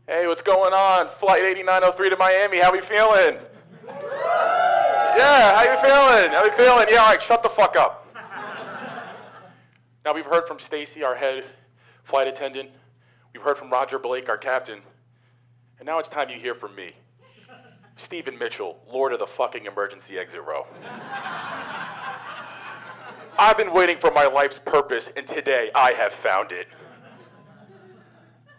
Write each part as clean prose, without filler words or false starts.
Hey, what's going on? Flight 8903 to Miami. How we feeling? Yeah, how you feeling? How you feeling? Yeah, all right, shut the fuck up. Now, we've heard from Stacy, our head flight attendant. We've heard from Roger Blake, our captain. And now it's time you hear from me. Stephen Mitchell, Lord of the fucking emergency exit row. I've been waiting for my life's purpose, and today I have found it.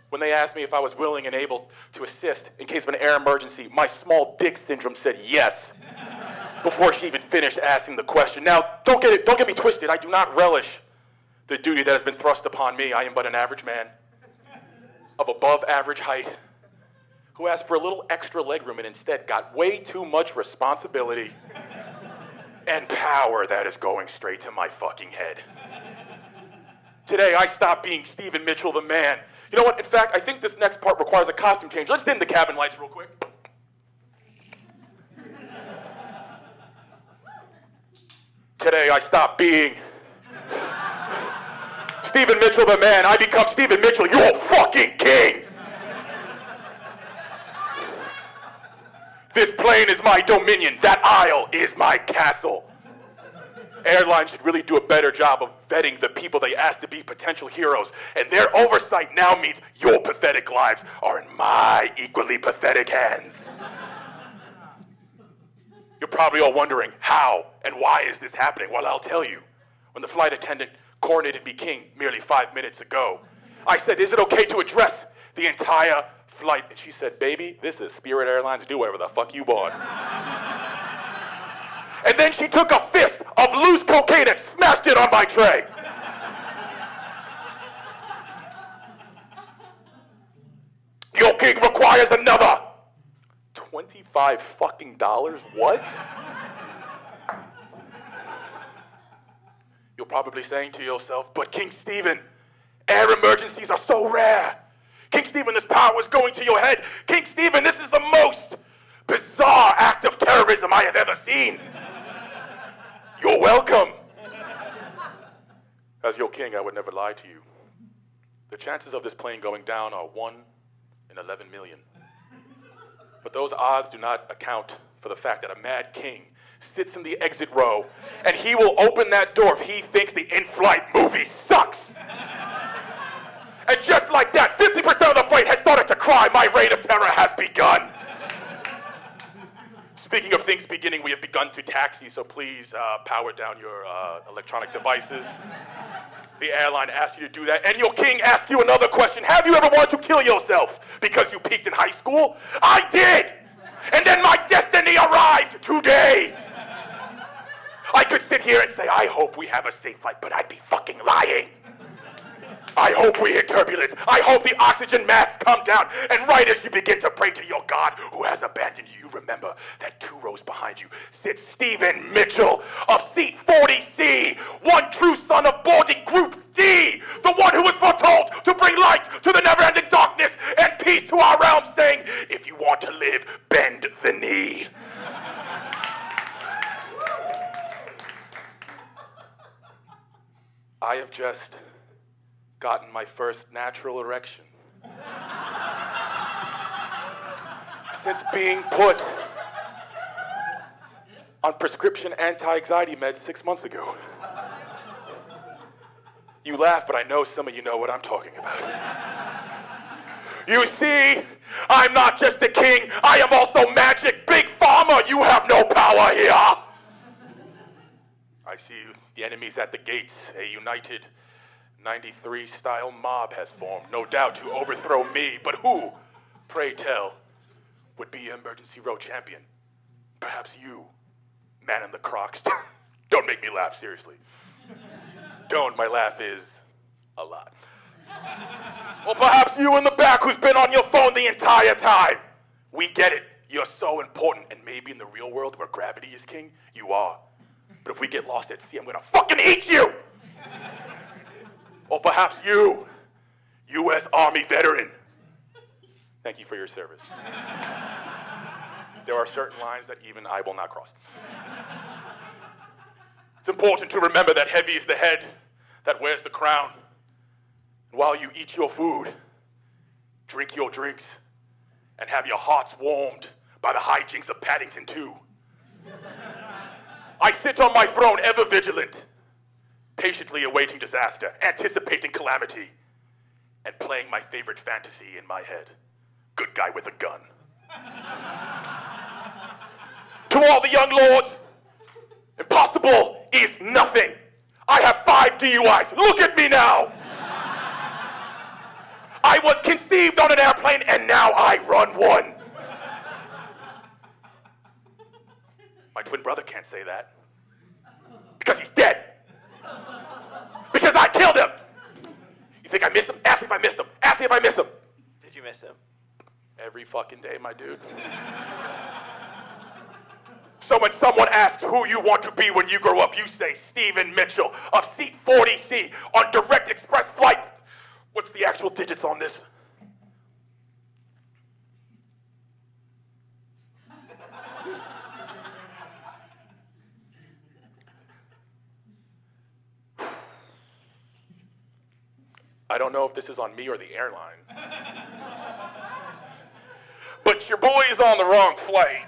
When they asked me if I was willing and able to assist in case of an air emergency, my small dick syndrome said yes before she even finished asking the question. Now, don't get me twisted. I do not relish the duty that has been thrust upon me. I am but an average man of above average height who asked for a little extra legroom and instead got way too much responsibility and power that is going straight to my fucking head. Today, I stopped being Stephen Mitchell the man. You know what? In fact, I think this next part requires a costume change. Let's dim the cabin lights real quick. Today, I stopped being Stephen Mitchell the man. I become Stephen Mitchell, your fucking king. This plane is my dominion. That aisle is my castle. Airlines should really do a better job of vetting the people they ask to be potential heroes, and their oversight now means your pathetic lives are in my equally pathetic hands. You're probably all wondering, how and why is this happening? Well, I'll tell you. When the flight attendant coronated me king merely 5 minutes ago, I said, is it okay to address the entire flight? And she said, baby, this is Spirit Airlines, do whatever the fuck you want. And then she took a fist of loose cocaine and smashed it on my tray. Your king requires another $25 fucking dollars. What? You're probably saying to yourself, but King Stephen, air emergencies are so rare. King Stephen, this power is going to your head. King Stephen, this is the most bizarre act of terrorism I have ever seen. You're welcome. As your king, I would never lie to you. The chances of this plane going down are 1 in 11 million. But those odds do not account for the fact that a mad king sits in the exit row and he will open that door if he thinks the in-flight movie sucks. And just like that, 50% of the flight has started to cry. My reign of terror has begun. Speaking of things beginning, we have begun to taxi, so please power down your electronic devices. The airline asks you to do that, and your king asks you another question. Have you ever wanted to kill yourself because you peaked in high school? I did! And then my destiny arrived today! I could sit here and say, I hope we have a safe flight, but I'd be fucking lying. I hope we hit turbulence. I hope the oxygen masks come down. And right as you begin to pray to your God who has abandoned you, remember that 2 rows behind you sits Stephen Mitchell of seat 40C, one true son of boarding group D, the one who was foretold to bring light to the never-ending darkness and peace to our realm, saying, if you want to live, bend the knee. I have just gotten my first natural erection since being put on prescription anti-anxiety meds 6 months ago. You laugh, but I know some of you know what I'm talking about. You see, I'm not just a king, I am also magic. Big Pharma, you have no power here. I see the enemies at the gates, a united 93 style mob has formed, no doubt to overthrow me, but who, pray tell, would be emergency row champion? Perhaps you, man in the Crocs. Don't make me laugh, seriously. Don't, my laugh is a lot. Well, perhaps you in the back who's been on your phone the entire time. We get it, you're so important, and maybe in the real world where gravity is king, you are. But if we get lost at sea, I'm gonna fucking eat you! Or perhaps you, U.S. Army veteran. Thank you for your service. There are certain lines that even I will not cross. It's important to remember that heavy is the head that wears the crown. And while you eat your food, drink your drinks, and have your hearts warmed by the hijinks of Paddington 2. I sit on my throne ever vigilant, patiently awaiting disaster, anticipating calamity, and playing my favorite fantasy in my head. Good guy with a gun. To all the young lords, impossible is nothing. I have 5 DUIs. Look at me now. I was conceived on an airplane, and now I run one. My twin brother can't say that. Because he's dead. Because I killed him. You think I miss him? Ask me if I missed him. Ask me if I miss him. Did you miss him? Every fucking day, my dude. So when someone asks who you want to be when you grow up, you say Stephen Mitchell of seat 40C on direct express flight. What's the actual digits on this? I don't know if this is on me or the airline. But your boy is on the wrong flight.